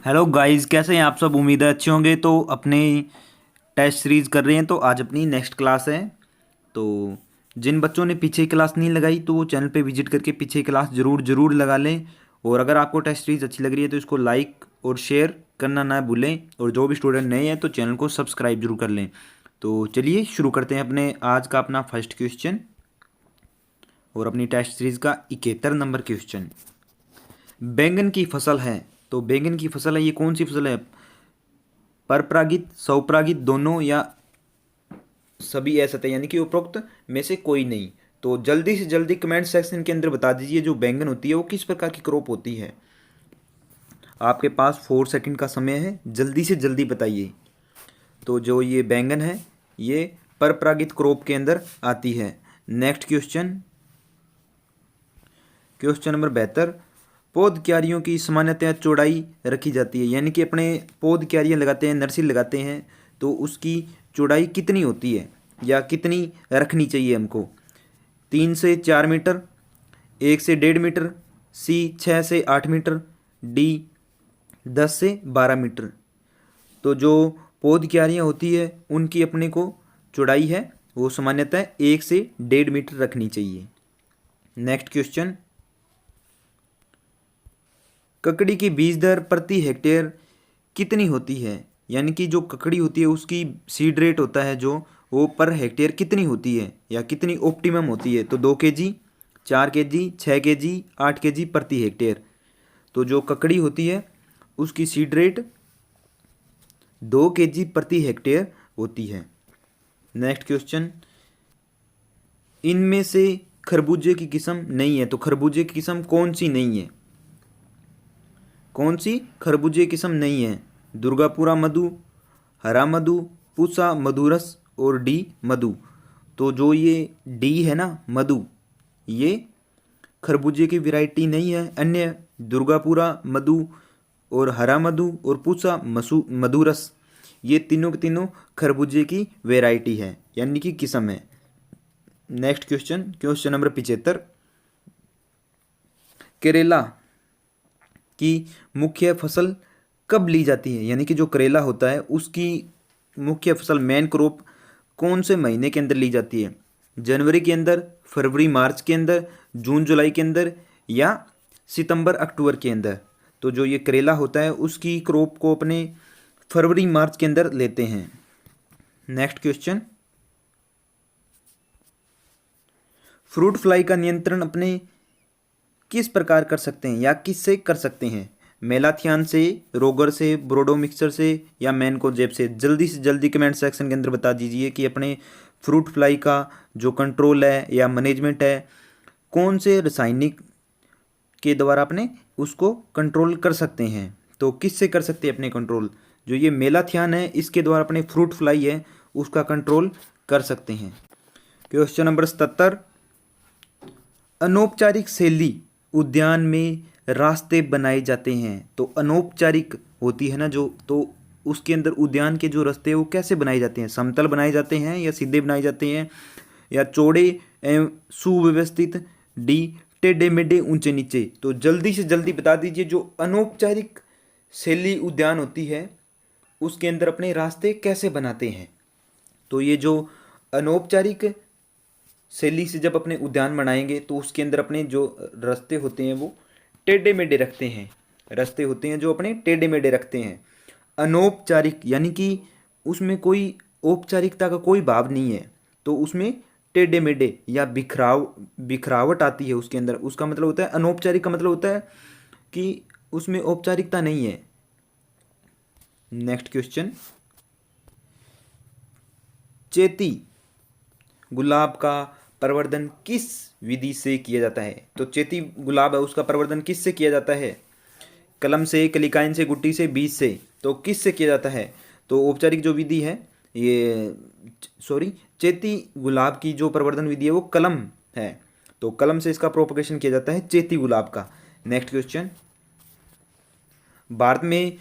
Hello guys, कैसे हैं आप सब। उम्मीद है अच्छे होंगे। तो अपनी टेस्ट सीरीज कर रहे हैं, तो आज अपनी नेक्स्ट क्लास है। तो जिन बच्चों ने पीछे क्लास नहीं लगाई तो वो चैनल पे विजिट करके पीछे क्लास ज़रूर ज़रूर लगा लें। और अगर आपको टेस्ट सीरीज अच्छी लग रही है तो इसको लाइक और शेयर करना ना भूलें। और जो भी स्टूडेंट नए हैं तो चैनल को सब्सक्राइब जरूर कर लें। तो चलिए शुरू करते हैं अपने आज का अपना फर्स्ट क्वेश्चन और अपनी टेस्ट सीरीज का 71 नंबर क्वेश्चन। बैंगन की फसल है। तो बैंगन की फसल है, ये कौन सी फसल है। परपरागित, स्वपरागित, दोनों या सभी असत है, यानी कि उपरोक्त में से कोई नहीं। तो जल्दी से जल्दी कमेंट सेक्शन के अंदर बता दीजिए जो बैंगन होती है वो किस प्रकार की क्रॉप होती है। आपके पास 4 सेकंड का समय है, जल्दी से जल्दी बताइए। तो जो ये बैंगन है ये परपरागित क्रॉप के अंदर आती है। Next question, question number 72। पौध क्यारियों की सामान्यतः चौड़ाई रखी जाती है, यानी कि अपने पौध क्यारियाँ लगाते हैं, नर्सरी लगाते हैं, तो उसकी चौड़ाई कितनी होती है या कितनी रखनी चाहिए हमको। 3 से 4 मीटर, 1 से 1.5 मीटर, सी 6 से 8 मीटर, डी 10 से 12 मीटर। तो जो पौध क्यारियाँ होती है उनकी अपने को चौड़ाई है वो सामान्यतः 1 से 1.5 मीटर रखनी चाहिए। नेक्स्ट क्वेश्चन, ककड़ी की बीज दर प्रति हेक्टेयर कितनी होती है, यानी कि जो ककड़ी होती है उसकी सीड रेट होता है जो वो पर हेक्टेयर कितनी होती है या कितनी ऑप्टिमम होती है। तो 2 kg, 4 kg, 6 kg, 8 kg प्रति हेक्टेयर। तो जो ककड़ी होती है उसकी सीड रेट 2 kg प्रति हेक्टेयर होती है। नेक्स्ट क्वेश्चन, इनमें से खरबूजे की किस्म नहीं है। तो खरबूजे की किस्म कौन सी नहीं है, कौन सी खरबूजे की किस्म नहीं है। दुर्गापुरा मधु, हरा मधु, पूसा मधुरस और डी मधु। तो जो ये डी है ना मधु, ये खरबूजे की वैरायटी नहीं है। अन्य दुर्गापुरा मधु और हरा मधु और पूसा मधुरस, ये तीनों के तीनों खरबूजे की वैरायटी है, यानी कि किस्म है। Next question, question number 75। करेला की मुख्य फसल कब ली जाती है, यानी कि जो करेला होता है उसकी मुख्य फसल मेन क्रॉप कौन से महीने के अंदर ली जाती है। जनवरी के अंदर, फरवरी मार्च के अंदर, जून जुलाई के अंदर या सितंबर अक्टूबर के अंदर। तो जो ये करेला होता है उसकी क्रॉप को अपने फरवरी मार्च के अंदर लेते हैं। नेक्स्ट क्वेश्चन, फ्रूट फ्लाई का नियंत्रण अपने किस प्रकार कर सकते हैं या किससे कर सकते हैं। मेलाथियान से, रोगर से, ब्रोडो मिक्सचर से या मैनकोजेब से। जल्दी से जल्दी कमेंट सेक्शन के अंदर बता दीजिए कि अपने फ्रूट फ्लाई का जो कंट्रोल है या मैनेजमेंट है कौन से रासायनिक के द्वारा अपने उसको कंट्रोल कर सकते हैं। तो किससे कर सकते हैं अपने कंट्रोल। जो ये मेलाथियान है इसके द्वारा अपने फ्रूट फ्लाई है उसका कंट्रोल कर सकते हैं। Question number 77। अनौपचारिक शैली उद्यान में रास्ते बनाए जाते हैं। तो अनौपचारिक होती है ना जो, तो उसके अंदर उद्यान के जो रास्ते हैं वो कैसे बनाए जाते हैं। समतल बनाए जाते हैं या सीधे बनाए जाते हैं या चौड़े एवं सुव्यवस्थित, डी टेढ़े मेढ़े ऊंचे नीचे। तो जल्दी से जल्दी बता दीजिए जो अनौपचारिक शैली उद्यान होती है उसके अंदर अपने रास्ते कैसे बनाते हैं। तो ये जो अनौपचारिक शैली से जब अपने उद्यान बनाएंगे तो उसके अंदर अपने जो रास्ते होते हैं वो टेढ़े मेढ़े रखते हैं। रास्ते होते हैं जो अपने टेढ़े मेढ़े रखते हैं। अनौपचारिक यानी कि उसमें कोई औपचारिकता का कोई भाव नहीं है, तो उसमें टेढ़े मेढ़े या बिखरावट आती है उसके अंदर। उसका मतलब होता है अनौपचारिक का मतलब होता है कि उसमें औपचारिकता नहीं है। नेक्स्ट क्वेश्चन, चेती गुलाब का प्रवर्धन किस विधि से किया जाता है। तो चेती गुलाब है उसका प्रवर्धन किस से किया जाता है। कलम से, कलिकाइन से, गुट्टी से, बीज से। तो किस से किया जाता है। तो औपचारिक जो विधि है ये चेती गुलाब की जो प्रवर्धन विधि है वो कलम है। तो कलम से इसका प्रोपगेशन किया जाता है चेती गुलाब का। नेक्स्ट क्वेश्चन, भारत में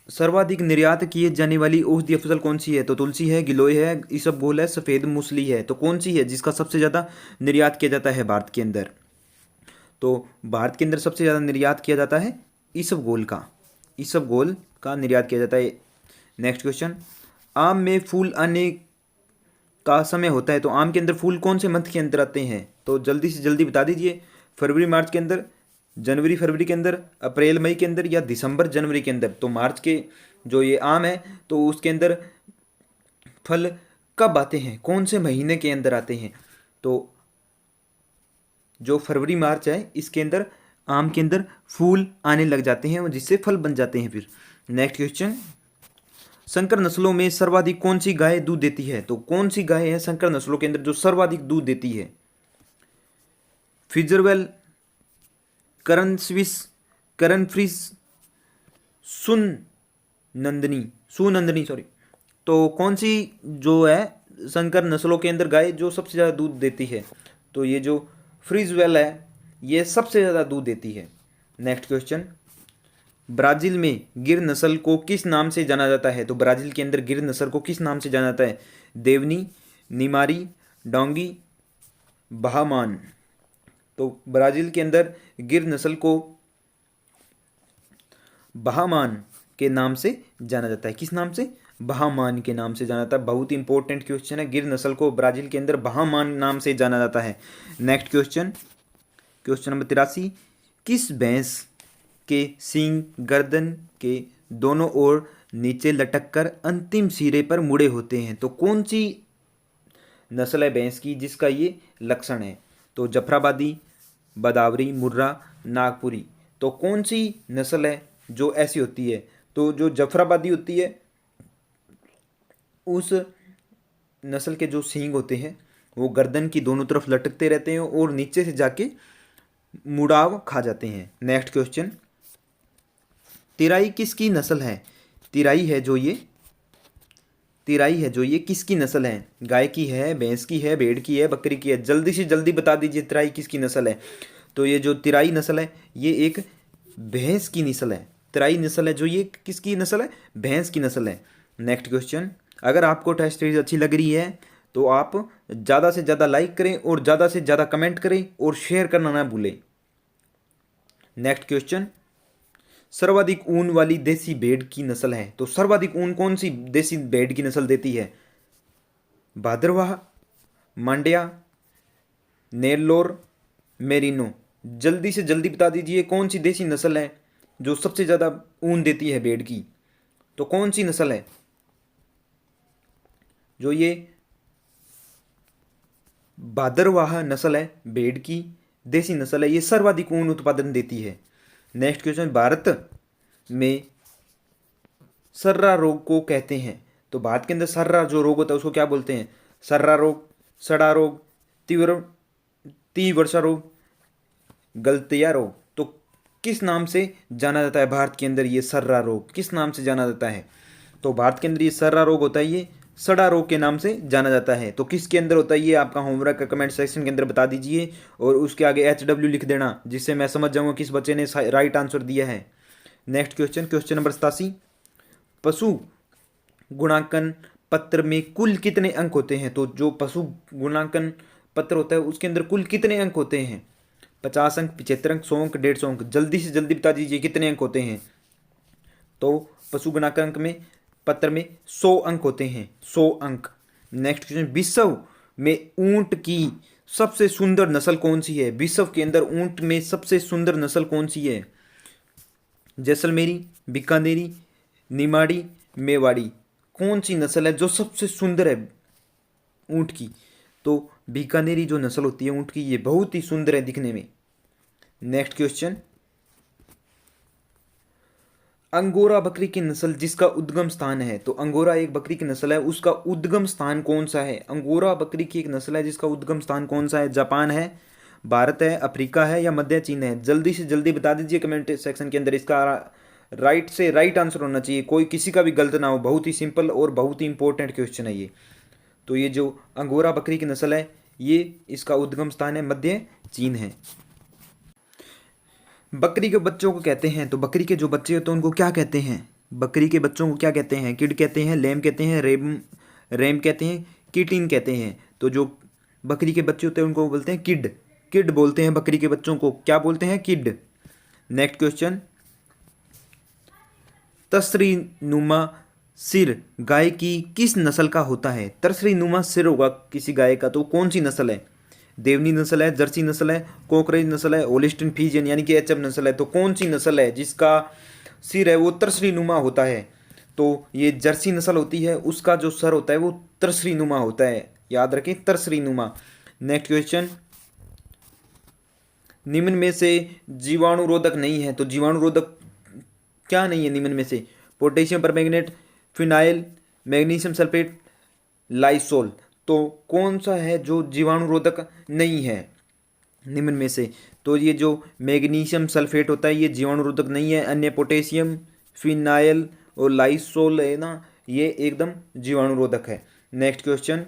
सर्वाधिक निर्यात किए जाने वाली औषधीय फसल कौन सी है। तो तुलसी है, गिलोय है, इसबगोल है, सफ़ेद मूसली है। तो कौन सी है जिसका सबसे ज़्यादा निर्यात किया जाता है भारत के अंदर। तो भारत के अंदर सबसे ज़्यादा निर्यात किया जाता है इसबगोल का। इसबगोल का निर्यात किया जाता है। नेक्स्ट क्वेश्चन, आम में फूल आने का समय होता है तो आम के अंदर फूल कौन से मंथ के अंदर आते हैं? तो जल्दी से जल्दी बता दीजिए। फरवरी मार्च के अंदर, जनवरी फरवरी के अंदर, अप्रैल मई के अंदर या दिसंबर जनवरी के अंदर? तो मार्च के जो ये आम है तो उसके अंदर फल कब आते हैं, कौन से महीने के अंदर आते हैं? तो जो फरवरी मार्च है इसके अंदर आम के अंदर फूल आने लग जाते हैं और जिससे फल बन जाते हैं फिर। नेक्स्ट क्वेश्चन, संकर नस्लों में सर्वाधिक कौन सी गाय दूध देती है? तो कौन सी गाय है संकर नस्लों के अंदर जो सर्वाधिक दूध देती है? फिजरवेल, करण स्विस, करण फ्रीज, सुनंदनी सॉरी। तो कौन सी जो है संकर नस्लों के अंदर गाय जो सबसे ज़्यादा दूध देती है? तो ये जो फ्रीजवेल है ये सबसे ज़्यादा दूध देती है। नेक्स्ट क्वेश्चन, ब्राज़ील में गिर नस्ल को किस नाम से जाना जाता है? तो ब्राज़ील के अंदर गिर नस्ल को किस नाम से जाना जाता है? देवनी, निमारी, डोंगी, बहामान। तो ब्राज़ील के अंदर गिर नस्ल को बहामान के नाम से जाना जाता है। किस नाम से? बहामान के नाम से जाना जाता है। बहुत इंपॉर्टेंट क्वेश्चन है। गिर नस्ल को ब्राज़ील के अंदर बहामान नाम से जाना जाता है। नेक्स्ट क्वेश्चन, क्वेश्चन नंबर 83, किस भैंस के सींग गर्दन के दोनों ओर नीचे लटक कर अंतिम सिरे पर मुड़े होते हैं? तो कौन सी नस्ल है भैंस की जिसका ये लक्षण है? तो जफराबादी, बदावरी, मुर्रा, नागपुरी। तो कौन सी नस्ल है जो ऐसी होती है? तो जो जफराबादी होती है उस नस्ल के जो सींग होते हैं वो गर्दन की दोनों तरफ लटकते रहते हैं और नीचे से जाके मुड़ाव खा जाते हैं। नेक्स्ट क्वेश्चन, तिराई किसकी नस्ल है? तिराई है जो ये किसकी नस्ल है? गाय की है, भैंस की है, भेड़ की है, बकरी की है? जल्दी से जल्दी बता दीजिए तिराई किसकी नस्ल है। तो ये जो तिराई नस्ल है ये एक भैंस की नस्ल है। तिराई नस्ल है जो ये किसकी नस्ल है? भैंस की नस्ल है। नेक्स्ट क्वेश्चन, अगर आपको टेस्ट सीरीज अच्छी लग रही है तो आप ज़्यादा से ज़्यादा लाइक करें और ज़्यादा से ज़्यादा कमेंट करें और शेयर करना ना भूलें। नेक्स्ट क्वेश्चन, सर्वाधिक ऊन वाली देसी भेड़ की नस्ल है। तो सर्वाधिक ऊन कौन सी देसी भेड़ की नस्ल देती है? भादरवाह, मांड्या, नेल्लोर, मेरिनो। जल्दी से जल्दी बता दीजिए कौन सी देसी नस्ल है जो सबसे ज़्यादा ऊन देती है भेड़ की? तो कौन सी नस्ल है जो ये भादरवाह नस्ल है भेड़ की, देसी नस्ल है, ये सर्वाधिक ऊन उत्पादन देती है। नेक्स्ट क्वेश्चन, भारत में सर्रा रोग को कहते हैं। तो भारत के अंदर सर्रा जो रोग होता है उसको क्या बोलते हैं? सर्रा रोग, सड़ा रोग, तीव्र वर्षा रोग, गलतिया रोग। तो किस नाम से जाना जाता है भारत के अंदर ये सर्रा रोग? किस नाम से जाना जाता है? तो भारत के अंदर ये सर्रा रोग होता है ये सड़ा रोग के नाम से जाना जाता है। तो किसके अंदर होता है ये आपका होमवर्क का कमेंट सेक्शन के अंदर बता दीजिए और उसके आगे HW लिख देना जिससे मैं समझ जाऊंगा किस बच्चे ने राइट आंसर दिया है। नेक्स्ट क्वेश्चन, क्वेश्चन नंबर 87, पशु गुणांकन पत्र में कुल कितने अंक होते हैं? तो जो पशु गुणांकन पत्र होता है उसके अंदर कुल कितने अंक होते हैं? 50 अंक, 75 अंक, 100 अंक, 150 अंक? जल्दी से जल्दी बता दीजिए कितने अंक होते हैं। तो पशु गुणांकन अंक में पत्र में 100 अंक होते हैं, 100 अंक। नेक्स्ट क्वेश्चन, विश्व में ऊंट की सबसे सुंदर नस्ल कौन सी है? विश्व के अंदर ऊंट में सबसे सुंदर नस्ल कौन सी है? जैसलमेरी, बीकानेरी, निमाड़ी, मेवाड़ी? कौन सी नस्ल है जो सबसे सुंदर है ऊंट की? तो बीकानेरी जो नस्ल होती है ऊंट की ये बहुत ही सुंदर है दिखने में। नेक्स्ट क्वेश्चन, अंगोरा बकरी की नस्ल जिसका उद्गम स्थान है। तो अंगोरा एक बकरी की नस्ल है, उसका उद्गम स्थान कौन सा है? अंगोरा बकरी की एक नस्ल है जिसका उद्गम स्थान कौन सा है? जापान है, भारत है, अफ्रीका है या मध्य चीन है? जल्दी से जल्दी बता दीजिए कमेंट सेक्शन के अंदर। इसका राइट से राइट आंसर होना चाहिए, कोई किसी का भी गलत ना हो। बहुत ही सिंपल और बहुत ही इंपॉर्टेंट क्वेश्चन है ये। तो ये जो अंगोरा बकरी की नस्ल है ये इसका उद्गम स्थान है मध्य चीन है। बकरी के बच्चों को कहते हैं, तो बकरी के जो बच्चे होते हैं उनको क्या कहते हैं? बकरी के बच्चों को क्या कहते हैं? किड कहते हैं, लेम कहते हैं, रेम कहते हैं, किटिन कहते हैं। तो जो बकरी के बच्चे होते हैं उनको बोलते हैं किड, किड बोलते हैं बकरी के बच्चों को। क्या बोलते हैं? किड। नेक्स्ट क्वेश्चन, तसरी नुमा सिर गाय की किस नस्ल का होता है? तसरी नुमा सिर होगा किसी गाय का, तो कौन सी नस्ल है? देवनी नस्ल है, जर्सी नस्ल है, कोकरेज नस्ल है, होलिस्टीन फ्रीजियन यानी कि एचएफ नस्ल है। तो कौन सी नस्ल है जिसका सिर है वो तसरी नुमा होता है? तो ये जर्सी नस्ल होती है, उसका जो सर होता है वो तसरी नुमा होता है, याद रखें, तसरी नुमा। नेक्स्ट क्वेश्चन, निम्न में से जीवाणुरोधक नहीं है, तो जीवाणुरोधक क्या नहीं है निम्न में से? Potassium permanganate, phenyl, magnesium sulphate, Lysol. तो कौन सा है जो जीवाणुरोधक नहीं है निम्न में से? तो ये जो मैग्नीशियम सल्फेट होता है ये जीवाणुरोधक नहीं है। अन्य पोटेशियम, फिनाइल और लाइसोल है ना, ये एकदम जीवाणुरोधक है। नेक्स्ट क्वेश्चन,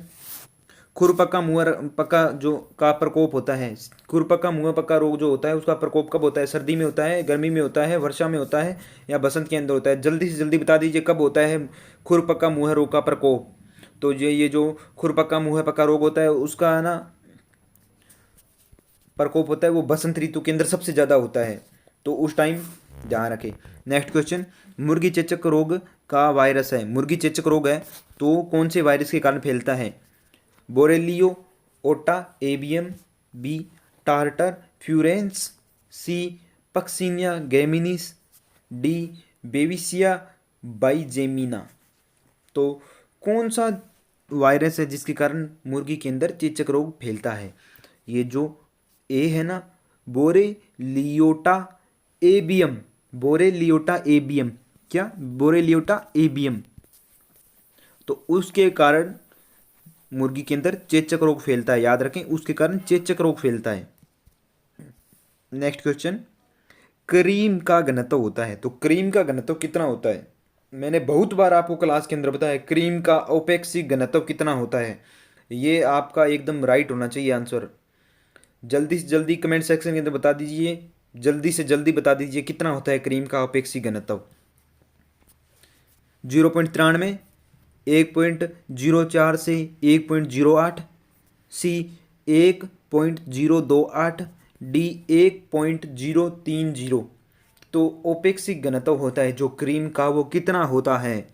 खुरपका मुहर पका जो का प्रकोप होता है, खुरपका मुहर पका रोग जो होता है उसका प्रकोप कब होता है? सर्दी में होता है, गर्मी में होता है, वर्षा में होता है या बसंत के अंदर होता है? जल्दी से जल्दी बता दीजिए कब होता है खुरपका मुहर रोग का प्रकोप। तो ये जो खुरपका मुहर पका रोग होता है उसका है ना प्रकोप होता है वो बसंत ऋतु के अंदर सबसे ज़्यादा होता है, तो उस टाइम ध्यान रखें। नेक्स्ट क्वेश्चन, मुर्गी चेचक रोग का वायरस है, मुर्गी चेचक रोग है तो कौन से वायरस के कारण फैलता है? बोरेलियो ओटा एवियम, बी टार्टर फ्यूरेंस, सी पक्सिनिया गैमिनिस, डी बेविसिया बाइजेमिना। तो कौन सा वायरस है जिसके कारण मुर्गी के अंदर चेचक रोग फैलता है? ये जो ए है ना, बोरेलियोटा एबियम, बोरेलियोटा एबियम, क्या बोरेलियोटा एबियम, तो उसके कारण मुर्गी के अंदर चेचक रोग फैलता है, याद रखें, उसके कारण चेचक रोग फैलता है। नेक्स्ट क्वेश्चन, क्रीम का घनत्व होता है, तो क्रीम का घनत्व कितना होता है? मैंने बहुत बार आपको क्लास के अंदर बताया क्रीम का औपेक्षिक घनत्व कितना होता है। ये आपका एकदम राइट होना चाहिए आंसर। जल्दी से जल्दी कमेंट सेक्शन के अंदर बता दीजिए, जल्दी से जल्दी बता दीजिए कितना होता है क्रीम का औपेक्षिक घनत्व। 0.93, 1.04 से 1.08, सी 1.028, डी 1.030। तो ओपेक्सिक घनत्व होता है जो क्रीम का वो कितना होता है?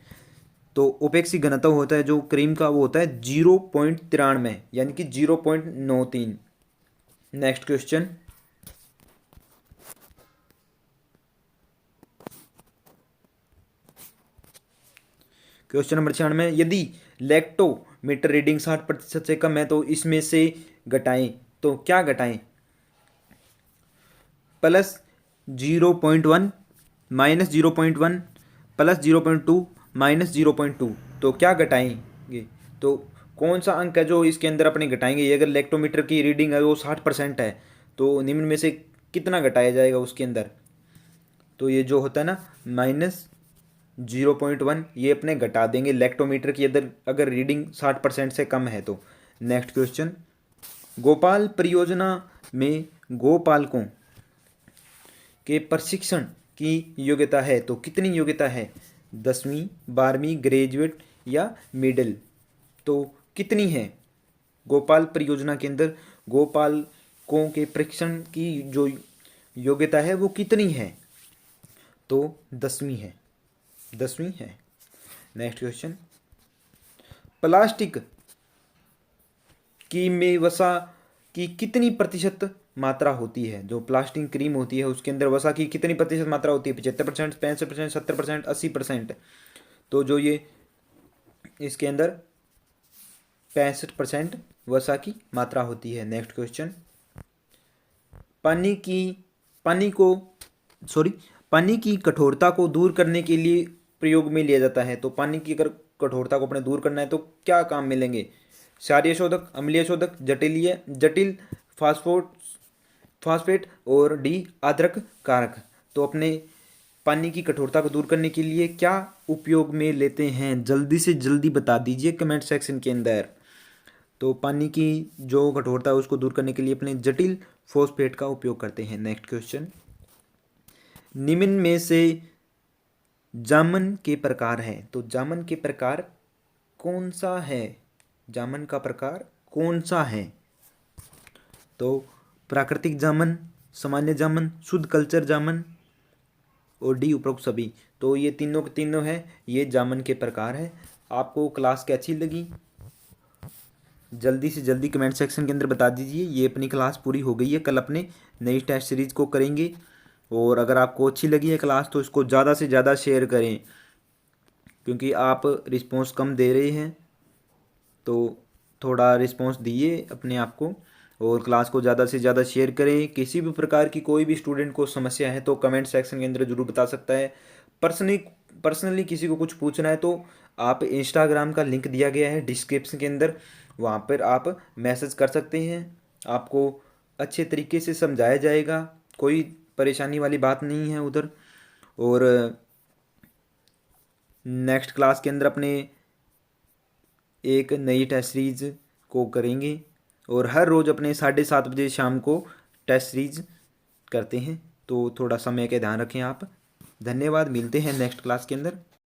तो ओपेक्सिक घनत्व होता है जो क्रीम का वो होता है 0.93 यानी कि 0.93। नेक्स्ट क्वेश्चन, क्वेश्चन नंबर 96, यदि लैक्टोमीटर रीडिंग 60% से कम है तो इसमें से घटाएं, तो क्या घटाएं? +0.1, -0.1, +0.2, -0.2। तो क्या घटाएंगे? तो कौन सा अंक है जो इसके अंदर अपने घटाएंगे? ये अगर लैक्टोमीटर की रीडिंग है वो 60% है तो निम्न में से कितना घटाया जाएगा उसके अंदर? तो ये जो होता है ना -0.1 ये अपने घटा देंगे लैक्टोमीटर की अगर रीडिंग 60% से कम है तो। नेक्स्ट क्वेश्चन, गोपाल परियोजना में गोपालकों के प्रशिक्षण की योग्यता है, तो कितनी योग्यता है? 10वीं, 12वीं, ग्रेजुएट या मिडिल? तो कितनी है? गोपाल परियोजना के अंदर गोपालकों के प्रशिक्षण की जो योग्यता है वो कितनी है? तो 10वीं है, 10वीं है। नेक्स्ट क्वेश्चन, प्लास्टिक की में वसा की कितनी प्रतिशत मात्रा होती है? जो प्लास्टिक क्रीम होती है उसके अंदर वसा की कितनी प्रतिशत मात्रा होती है? 75%, 65%, 70%, 80%। तो जो ये इसके अंदर 65% वसा की मात्रा होती है। नेक्स्ट क्वेश्चन, पानी की कठोरता को दूर करने के लिए प्रयोग में लिया जाता है, तो पानी की अगर कठोरता को अपने दूर करना है तो क्या काम में लेंगे? क्षारीय शोधक, अम्लीय शोधक, जटिल फास्फेट और डी आद्रक कारक। तो अपने पानी की कठोरता को दूर करने के लिए क्या उपयोग में लेते हैं? जल्दी से जल्दी बता दीजिए कमेंट सेक्शन के अंदर। तो पानी की जो कठोरता है उसको दूर करने के लिए अपने जटिल फॉस्फेट का उपयोग करते हैं। नेक्स्ट क्वेश्चन, निम्न में से जामन के प्रकार हैं, तो जामन के प्रकार कौन सा है? जामन का प्रकार कौन सा है? तो प्राकृतिक जामन, सामान्य जामन, शुद्ध कल्चर जामन और डी उपरोक्त सभी। तो ये तीनों के तीनों हैं, ये जामन के प्रकार है। आपको क्लास कैसी लगी जल्दी से जल्दी कमेंट सेक्शन के अंदर बता दीजिए। ये अपनी क्लास पूरी हो गई है, कल अपने नई टेस्ट सीरीज़ को करेंगे। और अगर आपको अच्छी लगी है क्लास तो इसको ज़्यादा से ज़्यादा शेयर करें, क्योंकि आप रिस्पॉन्स कम दे रहे हैं, तो थोड़ा रिस्पॉन्स दिए अपने आप को और क्लास को ज़्यादा से ज़्यादा शेयर करें। किसी भी प्रकार की कोई भी स्टूडेंट को समस्या है तो कमेंट सेक्शन के अंदर ज़रूर बता सकता है। पर्सनली किसी को कुछ पूछना है तो आप इंस्टाग्राम का लिंक दिया गया है डिस्क्रिप्शन के अंदर, वहाँ पर आप मैसेज कर सकते हैं। आपको अच्छे तरीके से समझाया जाएगा, कोई परेशानी वाली बात नहीं है उधर। और नेक्स्ट क्लास के अंदर अपने एक नई टेस्ट सीरीज को करेंगे और हर रोज़ अपने 7:30 बजे शाम को टेस्ट सीरीज करते हैं। तो थोड़ा समय का ध्यान रखें आप। धन्यवाद, मिलते हैं नेक्स्ट क्लास के अंदर।